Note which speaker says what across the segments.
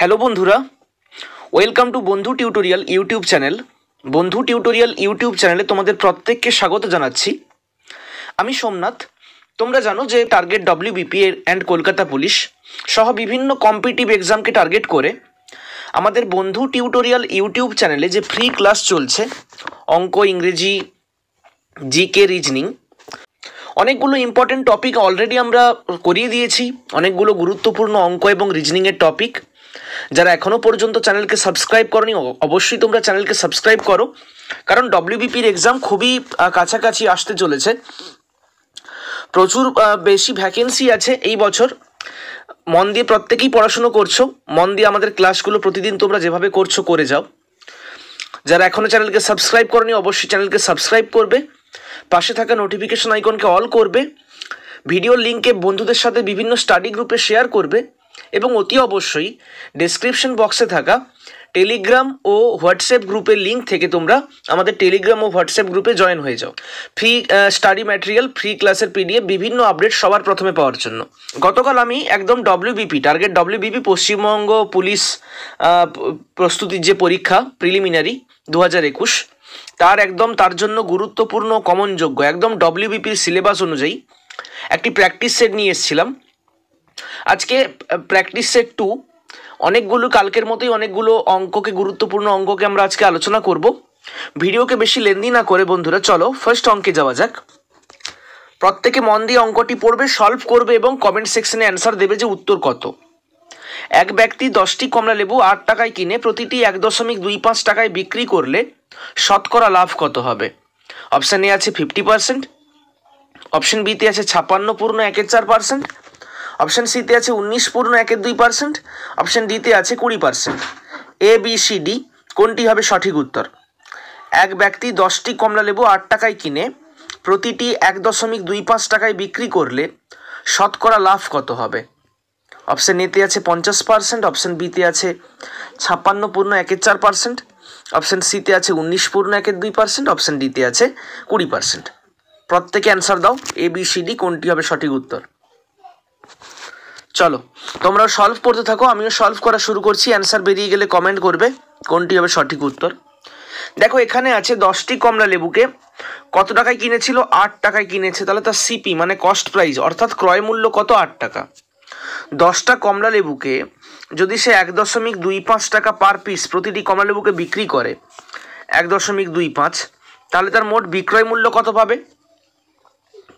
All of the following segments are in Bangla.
Speaker 1: হ্যালো বন্ধুরা, ওয়েলকাম টু বন্ধু টিউটোরিয়াল ইউটিউব চ্যানেল। বন্ধু টিউটোরিয়াল ইউটিউব চ্যানেলে তোমাদের প্রত্যেককে স্বাগত জানাচ্ছি। আমি সোমনাথ। তোমরা জানো যে target WBP and Kolkata police সহ বিভিন্ন কম্পিটিটিভ এক্সামকে টার্গেট করে আমাদের বন্ধু টিউটোরিয়াল ইউটিউব চ্যানেলে যে ফ্রি ক্লাস চলছে অঙ্ক, ইংরেজি, জিকে, রিজনিং, অনেকগুলো ইম্পর্টেন্ট টপিক অলরেডি আমরা করিয়ে দিয়েছি। অনেকগুলো গুরুত্বপূর্ণ অঙ্ক এবং রিজনিংয়ের টপিক। যারা এখনও পর্যন্ত চ্যানেলকে সাবস্ক্রাইব করনি অবশ্যই তোমরা চ্যানেলকে সাবস্ক্রাইব করো, কারণ ডব্লিউবিপির এক্সাম খুবই কাছাকাছি আসতে চলেছে। প্রচুর বেশি ভ্যাকেন্সি আছে এই বছর। মন দিয়ে প্রত্যেকেই পড়াশুনো করছো, মন দিয়ে আমাদের ক্লাসগুলো প্রতিদিন তোমরা যেভাবে করছো করে যাও। যারা এখনও চ্যানেলকে সাবস্ক্রাইব করনি অবশ্যই চ্যানেলকে সাবস্ক্রাইব করবে, পাশে থাকা নোটিফিকেশন আইকনকে অল করবে, ভিডিওর লিঙ্কে বন্ধুদের সাথে বিভিন্ন স্টাডি গ্রুপে শেয়ার করবে এবং অতি অবশ্যই ডেসক্রিপশন বক্সে থাকা টেলিগ্রাম ও হোয়াটসঅ্যাপ গ্রুপের লিঙ্ক থেকে তোমরা আমাদের টেলিগ্রাম ও হোয়াটসঅ্যাপ গ্রুপে জয়েন হয়ে যাও ফ্রি স্টাডি ম্যাটেরিয়াল, ফ্রি ক্লাসের পিডিএফ, বিভিন্ন আপডেট সবার প্রথমে পাওয়ার জন্য। গতকাল আমি একদম WBP target WBP Paschimbanga police প্রস্তুতির যে পরীক্ষা প্রিলিমিনারি 2021 তার জন্য গুরুত্বপূর্ণ কমনযোগ্য একদম ডব্লিউবিপির সিলেবাস অনুযায়ী একটি প্র্যাকটিস সেট নিয়ে এসেছিলাম। আজকে প্র্যাকটিস সেট 2 অনেকগুলো কালকের মতোই অনেকগুলো গুরুত্বপূর্ণ অঙ্ককে আমরা আজকে আলোচনা করব। ভিডিওকে বেশি লেন্দি না করে বন্ধুরা চলো ফার্স্ট অঙ্কে যাওয়া যাক। প্রত্যেকে মন দিয়ে অঙ্কটি পড়বে, সলভ করবে এবং কমেন্ট সেকশনে অ্যান্সার দেবে যে উত্তর কত। এক ব্যক্তি 10টি কমলালেবু 8 টাকায় কিনে প্রতিটি 1.25 টাকায় বিক্রি করলে শতকরা লাভ কত হবে? অপশান এ আছে 50%, অপশন বিতে আছে 56.14%, অপশন সিতে আছে 19.12%, অপশন ডিতে আছে 20%। এ বি সি ডি কোনটি হবে সঠিক উত্তর? এক ব্যক্তি 10টি কমলালেবু 8 টাকায় কিনে প্রতিটি 1.25 টাকায় বিক্রি করলে শতকরা লাভ কত হবে? অপশন এতে আছে 50%, অপশন বিতে আছে 56.14%, অপশন সিতে আছে 19.12%, অপশন ডিতে আছে 20%। প্রত্যেকে অ্যান্সার দাও, এ বি সি ডি কোনটি হবে সঠিক উত্তর। চলো তোমরাও সলভ করতে থাকো, আমিও সলভ করা শুরু করছি। অ্যান্সার বেরিয়ে গেলে কমেন্ট করবে কোনটি হবে সঠিক উত্তর। দেখো এখানে আছে 10টি কমলা লেবুকে কত টাকায় কিনেছিল? 8 টাকায় কিনেছে, তাহলে তার সিপি মানে কস্ট প্রাইস অর্থাৎ ক্রয় মূল্য কত? 8 টাকা। 10টা কমলা লেবুকে যদি সে 1.25 টাকা পার পিস প্রতিটি কমলা লেবুকে বিক্রি করে 1.25, তাহলে তার মোট বিক্রয় মূল্য কত পাবে?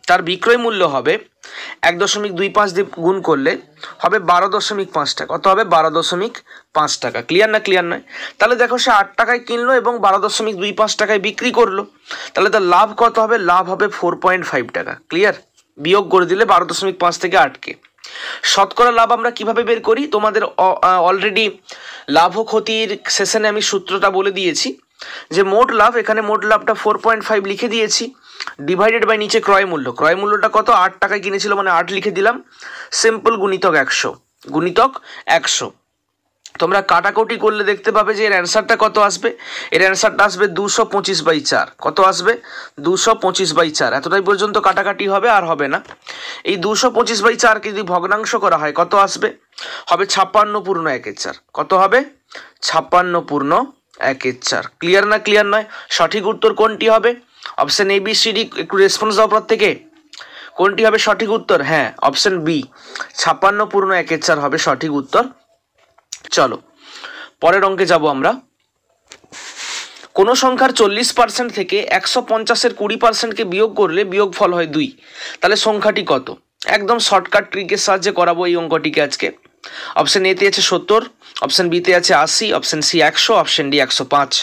Speaker 1: তার বিক্রয় মূল্য হবে 1.25 দিয়ে গুণ করলে হবে 12.5 টাকা। কত হবে? 12.5 টাকা। ক্লিয়ার না? ক্লিয়ার নয়? তাহলে দেখো সে 8 টাকায় কিনলো এবং 12.25 টাকায় বিক্রি করলো, তাহলে তার লাভ কত হবে? লাভ হবে 4.5 টাকা। ক্লিয়ার? বিয়োগ করে দিলে 12.5 থেকে 8কে। শতকরা লাভ আমরা কিভাবে বের করি? তোমাদের অলরেডি লাভ ও ক্ষতির সেশনে আমি সূত্রটা বলে দিয়েছি যে মোট লাভ, এখানে মোট লাভটা 4.5 লিখে দিয়েছি, ডিভাইডেড বাই নিচে ক্রয় মূল্য। ক্রয় মূল্যটা কত? 8 টাকায় কিনেছিল মানে 8 লিখে দিলাম, সিম্পল গুণিতক 100, গুণিতক 100। তোমরা কাটাকুটি করলে দেখতে পাবে যে এর অ্যান্সারটা কত আসবে। এর অ্যান্সারটা আসবে 225/4। কত আসবে? 225/4। এতটাই পর্যন্ত কাটাকাটি হবে, আর হবে না। এই 225/4কে যদি ভগ্নাংশ করা হয় কত আসবে? হবে 56.14। কত হবে? 56.14। ক্লিয়ার না? ক্লিয়ার নয়? সঠিক উত্তর কোনটি হবে? Option A B C D একটু রেসপন্স দাও প্রত্যেকে, কোনটি হবে সঠিক উত্তর? হ্যাঁ, অপশন বি 56.14 হবে সঠিক উত্তর। চলো পরের অঙ্কে যাব আমরা। কোন সংখ্যার 40% থেকে 150-এর 20%কে বিয়োগ করলে বিয়োগফল হয় 2, তাহলে সংখ্যাটি কত? একদম শর্টকাট ট্রিকের সাহায্যে করাবো এই অঙ্কটিকে আজকে। অপশন এতে আছে 70, অপশন বিতে আছে 80, অপশন সি 100, অপশন ডি 105।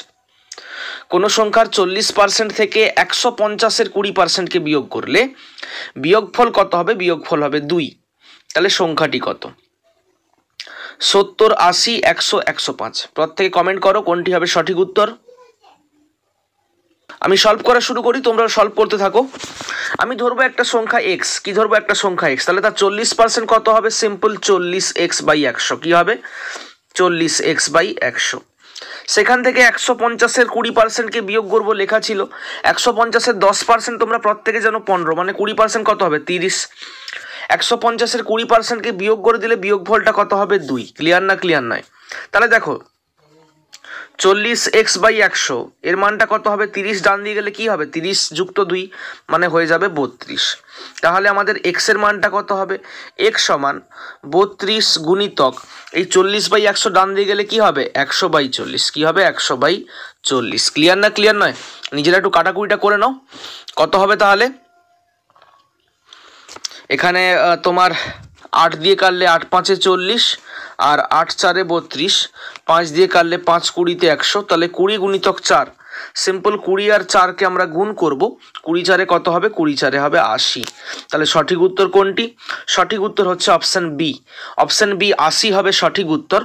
Speaker 1: কোন সংখ্যার 40% থেকে 150-এর 20%কে বিয়োগ করলে বিয়োগফল কত হবে? বিয়োগফল হবে 2, তাহলে সংখ্যাটি কত? 70, 80, 100, 105। প্রত্যেকে কমেন্ট করো কোনটি হবে সঠিক উত্তর। আমি সলভ করা শুরু করি, তোমরা সলভ করতে থাকো। আমি ধরবো একটা সংখ্যা x। কি ধরবো? একটা সংখ্যা x, তাহলে তার 40% কত হবে? Simple 40x/100। কি হবে? 40x/100। সেখান থেকে 150-এর 20%কে বিয়োগ করবো, লেখা ছিল 150-এর 10% তোমরা প্রত্যেকে জানো 15, মানে 20% কত হবে? 30। 150-এর 20%কে বিয়োগ করে দিলে বিয়োগফলটা কত হবে? 2। ক্লিয়ার না? ক্লিয়ার নয়? তাহলে দেখো 40x/100 এর মানটা কত হবে, 30 ডান দিয়ে গেলে কি হবে, 30 যুক্ত 2 মানে হয়ে যাবে 32। তাহলে আমাদের x এর মানটা কত হবে, x সমান 32 গুণিতক এই 40/100 ডান দিয়ে গেলে কি হবে 100/40, কি হবে 100/40। ক্লিয়ার না, ক্লিয়ার নয়? নিজেরা একটু কাটাকুটিটা করে নাও। কত হবে তাহলে, এখানে তোমার 8 দিয়ে কাটলে 8 5 40 আর 8 4 32, 5 দিয়ে কাটলে 5 20 100, তাহলে 20 গুণিতক 4, সিম্পল 20 আর 4কে আমরা গুণ করব, 20 4 কত হবে, 20 4 হবে 80। তাহলে সঠিক উত্তর কোনটি, সঠিক উত্তর হচ্ছে অপশান বি, অপশান বি 80 হবে সঠিক উত্তর।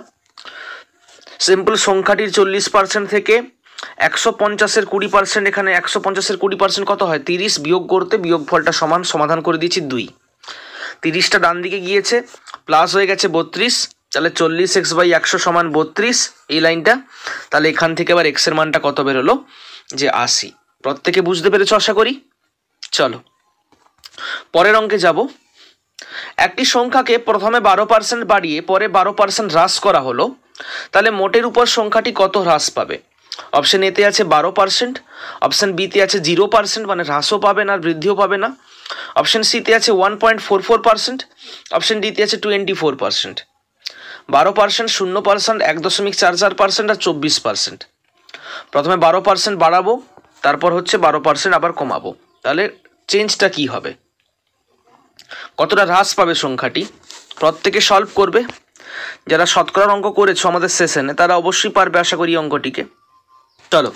Speaker 1: সিম্পল সংখ্যাটির 40% থেকে 150-এর 20%, এখানে 150-এর 20% কত হয় 30, বিয়োগ করতে বিয়োগফলটা সমান, সমাধান করে দিয়েছি 2। 30টা ডান দিকে গিয়েছে, প্লাস হয়ে গেছে 32, তাহলে 40x/100 সমান 32 এই লাইনটা। তাহলে এখান থেকে আবার x এর মানটা কত বেরোলো, যে 80। প্রত্যেকে বুঝতে পেরেছ আশা করি। চলো পরের অঙ্কে যাব। একটি সংখ্যাকে প্রথমে 12% বাড়িয়ে পরে 12% হ্রাস করা হলো, তাহলে মোটের উপর সংখ্যাটি কত হ্রাস পাবে? অপশন এতে আছে 12%, অপশন বিতে আছে 0% মানে হ্রাসও পাবে না বৃদ্ধিও পাবে না, অপশন সিতে আছে 1.44%, অপশন ডিতে আছে 24%। 12%, 0%, 1.44% আর 24%। প্রথমে 12% বাড়াবো, তারপর হচ্ছে 12% আবার কমাবো, তাহলে চেঞ্জটা কি হবে, কতটা হ্রাস পাবে সংখ্যাটি? প্রত্যেকে সলভ করবে। যারা শতকরার অঙ্ক করেছো আমাদের সেশনে তারা অবশ্যই পারবে আশা করি অঙ্কটিকে। চলো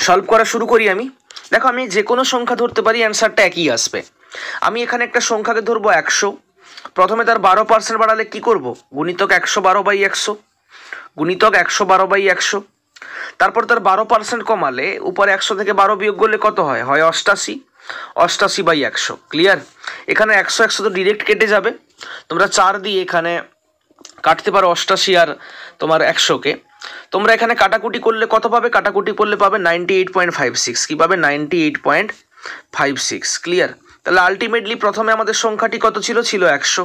Speaker 1: সলভ করা শুরু করি আমি। দেখো আমি যে কোনো সংখ্যা ধরতে পারি, অ্যান্সারটা একই আসবে। আমি এখানে একটা সংখ্যাকে ধরবো 100, প্রথমে তার 12% বাড়ালে কি করব, গুণিতক 112/100, গুণিতক 112/100। তারপর তার 12% কমালে উপরে 100 থেকে 12 বিয়োগ করলে কত হয়, হয় 88, 88/100। ক্লিয়ার? এখানে 100 100 তো ডিরেক্ট কেটে যাবে, তোমরা 4 দিয়ে এখানে কাটতে পারো 88 আর তোমার 100কে। তোমরা এখানে কাটাকুটি করলে কত পাবে, কাটাকুটি করলে পাবে 98.56, কি পাবে 98.56। ক্লিয়ার? তাহলে আলটিমেটলি প্রথমে আমাদের সংখ্যাটি কত ছিল, ছিল 100,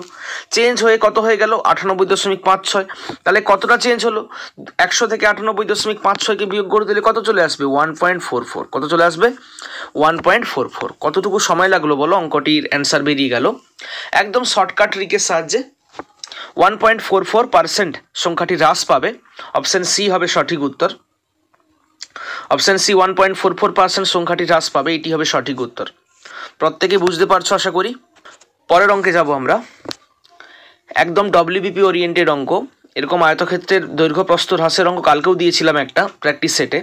Speaker 1: চেঞ্জ হয়ে কত হয়ে গেল 98.56। তাহলে কতটা চেঞ্জ হলো, 100 থেকে 98.56কে বিয়োগ করে দিলে কত চলে আসবে 1.44, কত চলে আসবে 1.44। কতটুকু সময় লাগলো বলো, অঙ্কটির অ্যান্সার বেরিয়ে গেল একদম শর্টকাট ট্রিকের সাহায্যে। 1.44% সংখ্যাটি হ্রাস পাবে, অপশন সি হবে সঠিক উত্তর। অপশন সি 1.44% সংখ্যাটি হ্রাস পাবে, এটি হবে সঠিক উত্তর। প্রত্যেকে বুঝতে পারছো আশা করি। পরের অঙ্কে যাব আমরা, একদম ডব্লিউবিপি ওরিয়েন্টেড অঙ্ক। এরকম আয়তক্ষেত্রের দৈর্ঘ্য প্রস্থ হ্রাসের অঙ্ক কালকেও দিয়েছিলাম একটা প্র্যাকটিস সেটে,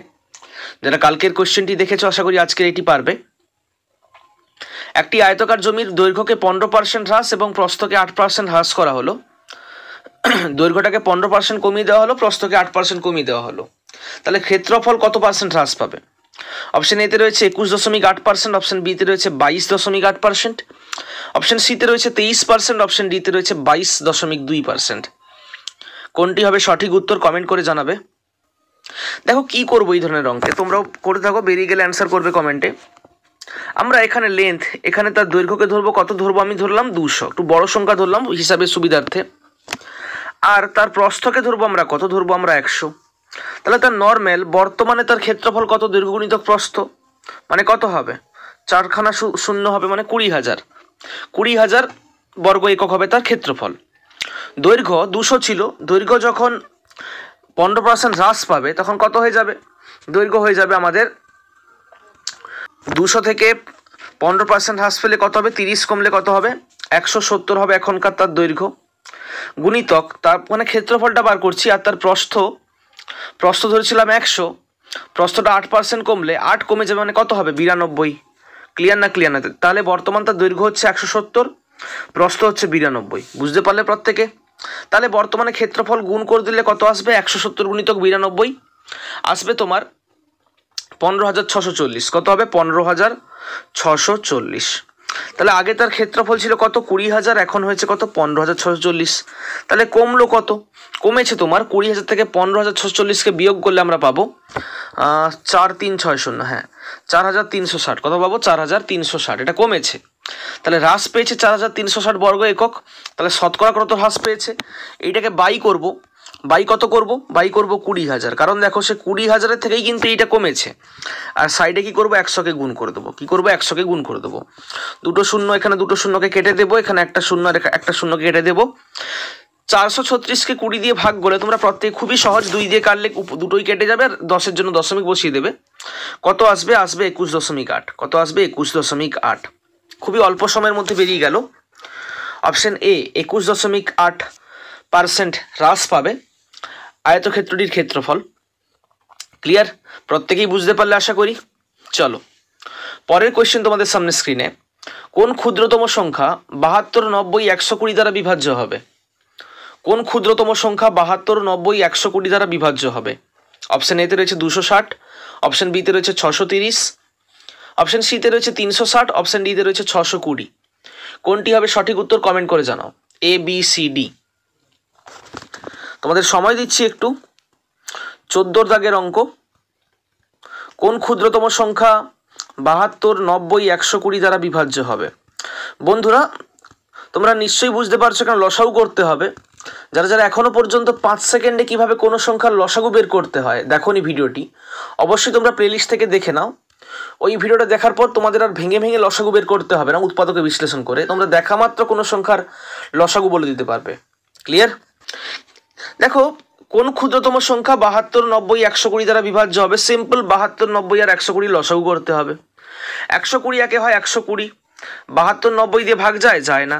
Speaker 1: যারা কালকের কোশ্চেনটি দেখেছো আশা করি আজকের এটি পারবে। একটি আয়তকার জমির দৈর্ঘ্যকে 15% হ্রাস এবং প্রস্থকে 8% হ্রাস করা হলো। দৈর্ঘ্যটাকে 15% কমিয়ে দেওয়া হলো, প্রস্থকে 8% কমিয়ে দেওয়া হলো, তাহলে ক্ষেত্রফল কত পার্সেন্ট হ্রাস পাবে? অপশন এতে রয়েছে 21.8%, অপশন বিতে রয়েছে 22.8%, অপশন সিতে রয়েছে 23%, অপশন ডিতে রয়েছে 22.2%। কোনটি হবে সঠিক উত্তর কমেন্ট করে জানাবে। দেখো কি করবো এই ধরনের অঙ্কে, তোমরাও করে থাকো, বেরিয়ে গেলে অ্যান্সার করবে কমেন্টে। আমরা এখানে লেন্থ, এখানে তার দৈর্ঘ্যকে ধরবো, কত ধরবো, আমি ধরলাম 200, একটু বড় সংখ্যা ধরলাম হিসাবে সুবিধার্থে। আর তার প্রস্থকে ধরবো আমরা, কত ধরবো আমরা 100। তাহলে তার নর্মাল বর্তমানে তার ক্ষেত্রফল কত, দৈর্ঘ্য গুণিতক প্রস্থ মানে কত হবে, 4খানা শূন্য হবে মানে 20,000, 20,000 বর্গ একক হবে তার ক্ষেত্রফল। দৈর্ঘ্য 200 ছিল, দৈর্ঘ্য যখন 15% হ্রাস পাবে তখন কত হয়ে যাবে, দৈর্ঘ্য হয়ে যাবে আমাদের 200 থেকে 15% হ্রাস পেলে কত হবে, 30 কমলে কত হবে 170 হবে এখনকার তার দৈর্ঘ্য, গুণিতক তার মানে ক্ষেত্রফলটা বার করছি, আর তার প্রস্থ ধরেছিলাম 100, প্রস্থটা 8% কমলে 8 কমে যাবে মানে কত হবে 92। ক্লিয়ার না, ক্লিয়ার না? তাহলে বর্তমান তার দৈর্ঘ্য হচ্ছে 170, প্রস্থ হচ্ছে 92। বুঝতে পারলে প্রত্যেকে? তাহলে বর্তমানে ক্ষেত্রফল গুণ করে দিলে কত আসবে, 170 গুণিতক 92 আসবে তোমার 15,640। কত হবে 15,640। তাহলে আগে তার ক্ষেত্রফল ছিল কত 20,000, এখন হয়েছে কত 15,640। তাহলে কমলো কত, কমেছে তোমার 20,000 থেকে 15,640কে বিয়োগ করলে আমরা পাবো 4,360, হ্যাঁ 4,360। কত পাবো 4,360, এটা কমেছে। তাহলে হ্রাস পেয়েছে 4,360 বর্গ একক। তাহলে শতকরা কত হ্রাস পেয়েছে, এইটাকে বাই করব, বাই কত করব? বাই করব 20,000, কারণ দেখো সে 20,000-এর থেকেই কিন্তু এইটা কমেছে। আর সাইডে কি করব? 100-কে গুণ করে দেবো। কি করব? 100-কে গুণ করে দেবো। দুটো শূন্য, এখানে দুটো শূন্যকে কেটে দেবো, এখানে একটা শূন্য আর একটা শূন্যকে কেটে দেবো। 436-কে 20 দিয়ে ভাগ করলে তোমরা প্রত্যেক খুবই সহজ, 2 দিয়ে কাটলে দুটোই কেটে যাবে আর 10-এর জন্য দশমিক বসিয়ে দেবে। কত আসবে? আসবে 21.8। কত আসবে? 21.8। খুবই অল্প সময়ের মধ্যে বেরিয়ে গেল। অপশন এ 21.8% হ্রাস পাবে আয়তক্ষেত্রটির ক্ষেত্রফল। ক্লিয়ার? প্রত্যেকেই বুঝতে পারলে আশা করি। চলো পরের কোয়েশ্চেন তোমাদের সামনে স্ক্রিনে। কোন ক্ষুদ্রতম সংখ্যা 72, 90, 120 দ্বারা বিভাজ্য হবে? কোন ক্ষুদ্রতম সংখ্যা 72, 90, 120 দ্বারা বিভাজ্য হবে? অপশন এতে রয়েছে 260, অপশন বিতে রয়েছে 630, অপশন সিতে রয়েছে 360, অপশন ডিতে রয়েছে 620। কোনটি হবে সঠিক উত্তর? কমেন্ট করে জানাও। এ, বি, সি, ডি। তোমাদের সময় দিচ্ছি একটু। 14 দাগের অঙ্ক। কোন ক্ষুদ্রতম সংখ্যা 72, 90, 120 দ্বারা বিভাজ্য হবে? বন্ধুরা তোমরা নিশ্চয়ই বুঝতে পারছো, কারণ লসাগু করতে হবে। যারা যারা এখনো পর্যন্ত 5 সেকেন্ডে কিভাবে কোনো সংখ্যার লসাগু বের করতে হয় দেখোনি ভিডিওটি, অবশ্যই তোমরা প্লেলিস্ট থেকে দেখে নাও। ওই ভিডিওটা দেখার পর তোমাদের আর ভেঙে ভেঙে লসাগু বের করতে হবে না, উৎপাদকে বিশ্লেষণ করে তোমরা দেখা মাত্র কোনো সংখ্যার লসাগু বলে দিতে পারবে। ক্লিয়ার? দেখো কোন ক্ষুদ্রতম সংখ্যা 72, 90, 120 দ্বারা বিভাজ্য হবে? সিম্পল, 72, 90 আর 120 লসাগু করতে হবে। 120 একে হয় 120, 72, 90 দিয়ে ভাগ যায়? যায় না।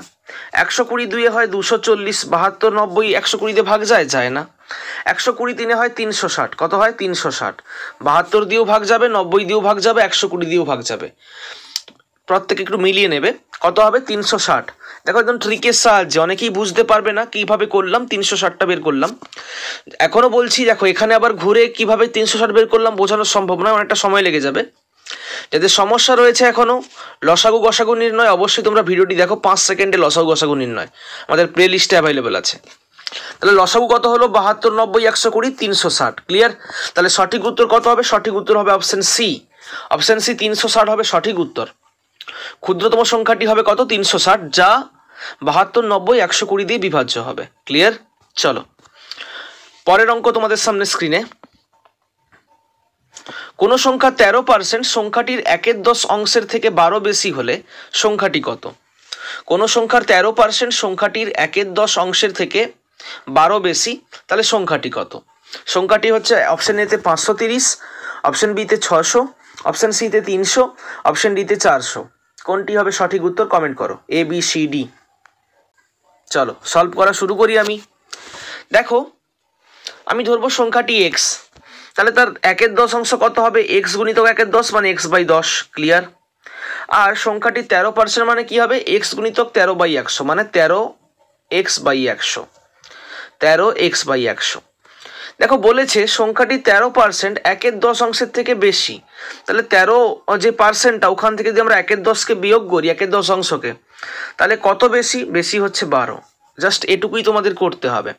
Speaker 1: 120 দুইয়ে হয় 240, 72, 90, 120 দিয়ে ভাগ যায়? যায় না। 120 তিনে হয় 360। কত হয়? 360। 72 দিয়েও ভাগ যাবে, 90 দিয়েও ভাগ যাবে, 120 দিয়েও ভাগ যাবে। প্রত্যেকে একটু মিলিয়ে নেবে। কত হবে? 360। দেখো একদম ট্রিকের সাহায্যে, অনেকেই বুঝতে পারবে না কিভাবে করলাম, 360টা বের করলাম। এখনো বলছি, দেখো এখানে আবার ঘুরে কিভাবে 360 বের করলাম বোঝানো সম্ভব নয়, অনেকটা সময় লেগে যাবে। যাদের সমস্যা রয়েছে এখনো লসাগু গসাগু নির্ণয়, অবশ্যই তোমরা ভিডিওটি দেখো। 5 সেকেন্ডে লসাগু গসাগু নির্ণয় আমাদের প্লে লিস্টে অ্যাভেলেবেল আছে। তাহলে লসাগু কত হলো? 72, 90, 120, 360। ক্লিয়ার? তাহলে সঠিক উত্তর কত হবে? সঠিক উত্তর হবে অপশন সি। অপশন সি 360 হবে সঠিক উত্তর। ক্ষুদ্রতম সংখ্যাটি হবে কত? 360, যা 72, 90, 120 দিয়ে বিভাজ্য হবে। ক্লিয়ার? চলো পরের অঙ্ক তোমাদের সামনে স্ক্রিনে। কোন সংখ্যা 13% সংখ্যাটির 1/10 অংশের থেকে 12 বেশি হলে সংখ্যাটি কত? কোন সংখ্যার 13% সংখ্যাটির 1/10 অংশের থেকে 12 বেশি, তাহলে সংখ্যাটি কত? সংখ্যাটি হচ্ছে অপশন এতে 530, অপশন বিতে 600, অপশন সিতে 300, অপশন ডিতে 400। কোনটি হবে সঠিক উত্তর? কমেন্ট করো। এ, বি, সি, ডি। চলো সলভ করা শুরু করি আমি। দেখো আমি ধরবো সংখ্যাটি এক্স, তাহলে তার 1/10 অংশ কত হবে? এক্স গুণিতক 1/10 মানে x/10। ক্লিয়ার? আর সংখ্যাটি 13% মানে কি হবে? এক্স গুণিতক 13/100 মানে 13x/100। 13x/100। দেখো বলেছে সংখ্যাটি 13% 1/10 অংশের থেকে বেশি, তাহলে 13 যে পার্সেন্টটা, ওখান থেকে যদি আমরা 1/10কে বিয়োগ করি, 1/10 অংশকে, তাহলে কত বেশি? বেশি হচ্ছে 12। জাস্ট এটুকুই তোমাদের করতে হবে।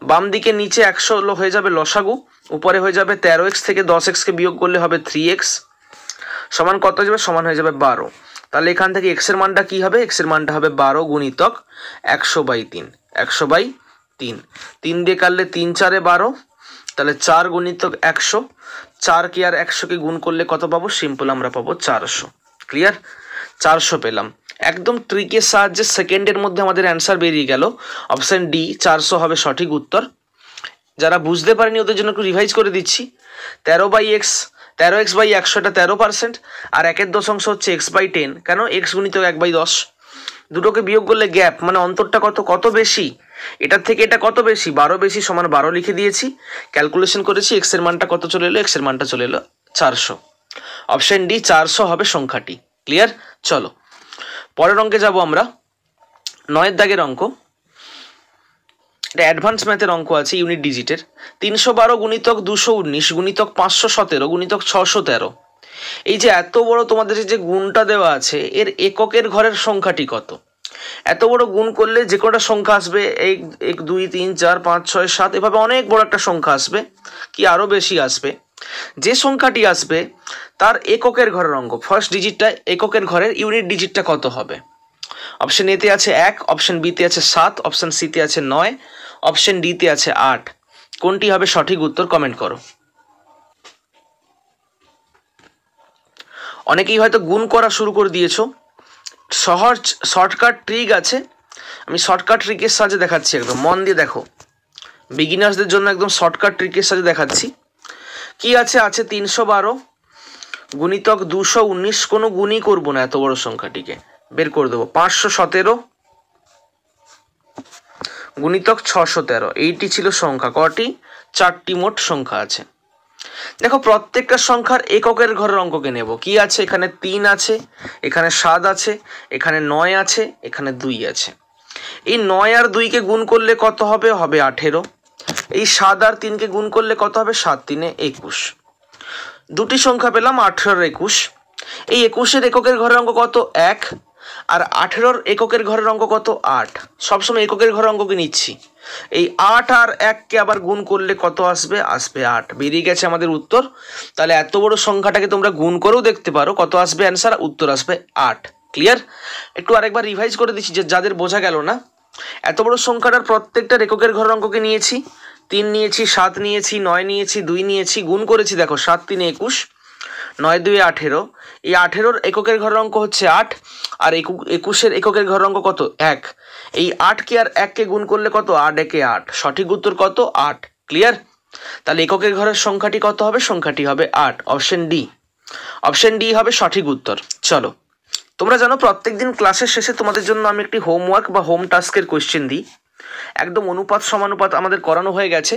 Speaker 1: বাম দিকে নিচে 100 হয়ে যাবে লসাগু, উপরে হয়ে যাবে 13x থেকে 10xকে বিয়োগ করলে হবে 3x, সমান কত হয়ে যাবে? সমান হয়ে যাবে 12। তাহলে এখান থেকে x এর মানটা কি হবে? x এর মানটা হবে 12 গুণিতক 100/3। 100/3, 3 দিয়ে কাটলে 3 4 12, তাহলে 4 গুণিতক 100। 4 কে আর 100কে গুণ করলে কত পাবো? সিম্পল আমরা পাবো 400। ক্লিয়ার? 400 পেলাম। একদম ট্রিকের সাহায্যে সেকেন্ডের মধ্যে আমাদের অ্যান্সার বেরিয়ে গেল। অপশন ডি 400 হবে সঠিক উত্তর। যারা বুঝতে পারেনি ওদের জন্য একটু রিভাইজ করে দিচ্ছি। 13x/100 এটা 13%, আর 1/10 অংশ হচ্ছে x/10। কেন? x গুণিতক 1/10। দুটোকে বিয়োগ করলে গ্যাপ, মানে অন্তরটা কত? কত বেশি? এটার থেকে এটা কত বেশি? 12 বেশি, সমান 12 লিখে দিয়েছি। ক্যালকুলেশন করেছি, x এর মানটা কত চলে এলো? x এর মানটা চলে এলো 400। অপশন ডি 400 হবে সংখ্যাটি। ক্লিয়ার? চলো পরের অঙ্কে যাব আমরা। 9 দাগের অঙ্ক। এটা অ্যাডভান্স ম্যাথের অঙ্ক আছে, ইউনিট ডিজিটের। 312 গুণিতক 219 গুণিতক 517 গুণিতক 613। এই যে এত বড় তোমাদের যে গুণটা দেওয়া আছে, এর এককের ঘরের সংখ্যাটি কত? এত বড় গুণ করলে যে কোনোটা সংখ্যা আসবে, 1 2 3 4 5 6 7, এভাবে অনেক বড় একটা সংখ্যা আসবে, কি আরও বেশি আসবে। যে সংখ্যাটি আসবে তার এককের ঘরের অঙ্ক, ফার্স্ট ডিজিটটা, এককের ঘরের ইউনিট ডিজিটটা কত হবে? অপশন এতে আছে 1, অপশন বিতে আছে 7, অপশন সিতে আছে 9, অপশন ডিতে আছে 8। কোনটি হবে সঠিক উত্তর কমেন্ট করো। অনেকেই হয়তো গুণ করা শুরু করে দিয়েছো। সহজ শর্টকাট ট্রিক আছে, আমি শর্টকাট ট্রিকের সাহায্যে দেখাচ্ছি, একদম মন দিয়ে দেখো। বিগিনার্সদের জন্য একদম শর্টকাট ট্রিকের সাহায্যে দেখাচ্ছি। কি আছে? আছে 312 গুণিতক 219, কোনো গুণই করবো না এত বড় সংখ্যাটিকে, বের করে দেবো। 517 গুণিতক 613, এইটি ছিল সংখ্যা। কটি? 4টি মোট সংখ্যা আছে। দেখো প্রত্যেকটা সংখ্যার এককের ঘরের অঙ্ককে নেব। কি আছে? এখানে 3 আছে, এখানে 7 আছে, এখানে 9 আছে, এখানে 2 আছে। এই 9 আর 2কে গুণ করলে কত হবে? হবে 18। এই 7 আর 3কে গুণ করলে কত হবে? 7 3 21। দুটি সংখ্যা পেলাম 18 আর 21। এই 21-এর এককের ঘরের অঙ্ক কত? 1। আর 18-র এককের ঘরের অঙ্ক কত? 8। সবসময় এককের ঘরের অঙ্ককে নিচ্ছি। এই 8 আর 1কে আবার গুণ করলে কত আসবে? আসবে 8। বেরিয়ে গেছে আমাদের উত্তর। তাহলে এত বড় সংখ্যাটাকে তোমরা গুণ করেও দেখতে পারো, কত আসবে অ্যান্সার? উত্তর আসবে 8। ক্লিয়ার? একটু আরেকবার রিভাইজ করে দিচ্ছি যে যাদের বোঝা গেল না। এত বড় সংখ্যাটার প্রত্যেকটার এককের ঘরের অঙ্ককে নিয়েছি। 3 নিয়েছি, 7 নিয়েছি, 9 নিয়েছি, 2 নিয়েছি, গুণ করেছি। দেখো 7 3 21, 9 2 18। এই 18-র এককের ঘরের অঙ্ক হচ্ছে 8, আর 21-এর এককের ঘরের অঙ্ক কত? 1। এই 8কে আর 1কে গুণ করলে কত? 8 1 8। সঠিক উত্তর কত? 8। ক্লিয়ার? তাহলে এককের ঘরের সংখ্যাটি কত হবে? সংখ্যাটি হবে 8। Option D. অপশন ডি হবে সঠিক উত্তর। চলো, তোমরা জানো প্রত্যেকদিন ক্লাসের শেষে তোমাদের জন্য আমি একটি হোমওয়ার্ক বা হোম টাস্কের কোয়েশ্চেন দিই। একদম অনুপাত সমানুপাত আমাদের করানো হয়ে গেছে,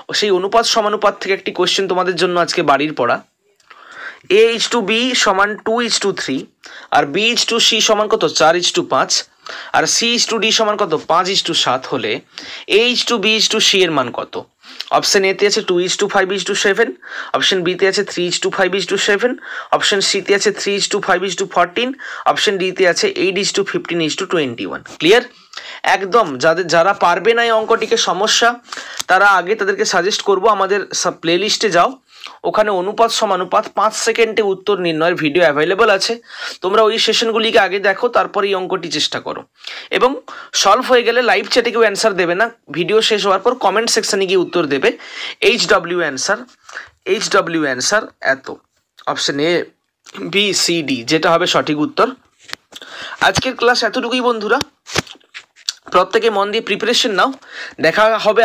Speaker 1: ও সেই অনুপাত সমানুপাত থেকে একটি কোয়েশ্চেন তোমাদের জন্য আজকে বাড়ির পড়া। a/b সমান 2:3, আর b/c সমান কত? 4:5, আর c/d সমান কত? 5:7 হলে a/b/c এর মান কত? অপশন এতে আছে 2:5:7, অপশন বিতে আছে 3:5:7, অপশন সিতে আছে 3:5:14, অপশন ডিতে আছে 8:15:21। ক্লিয়ার? একদম যারা পারবে না এই অঙ্কটিকে সমস্যা, তারা আগে তাদেরকে সাজেস্ট করব আমাদের প্লে লিস্টে যাও, ওখানে অনুপাত সমানুপাত 5 সেকেন্ডে উত্তর নির্ণয়ের ভিডিও অ্যাভেলেবল আছে। তোমরা ওই সেশনগুলিকে আগে দেখো, তারপর এই অঙ্কটি চেষ্টা করো। এবং সলভ হয়ে গেলে লাইভ চ্যাটে কেউ অ্যান্সার দেবে না, ভিডিও শেষ হওয়ার পর কমেন্ট সেকশনে গিয়ে উত্তর দেবে। HW অ্যান্সার এত। Option A B C D যেটা হবে সঠিক উত্তর। আজকের ক্লাস এতটুকুই বন্ধুরা, প্রত্যেকে মন দিয়ে প্রিপারেশন নাও। দেখা হবে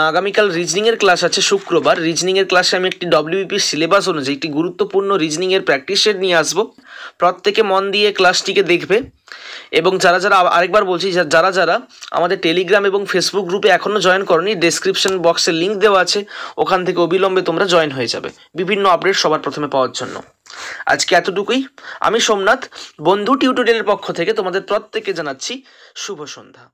Speaker 1: আগামীকাল রিজনিংয়ের ক্লাস আছে শুক্রবার। রিজনিংয়ের ক্লাসে আমি একটি WBP সিলেবাস অনুযায়ী একটি গুরুত্বপূর্ণ রিজনিংয়ের প্র্যাকটিস সেট নিয়ে আসবো। প্রত্যেকে মন দিয়ে ক্লাসটিকে দেখবে। এবং যারা আরেকবার বলছি, যারা আমাদের টেলিগ্রাম এবং ফেসবুক গ্রুপে এখনও জয়েন করনি, ডেসক্রিপশন বক্সে লিঙ্ক দেওয়া আছে, ওখান থেকে অবিলম্বে তোমরা জয়েন হয়ে যাবে বিভিন্ন আপডেট সবার প্রথমে পাওয়ার জন্য। আজকে এতটুকুই। আমি সোমনাথ, বন্ধু টিউটোরিয়ালের পক্ষ থেকে তোমাদের প্রত্যেককে জানাচ্ছি শুভ সন্ধ্যা।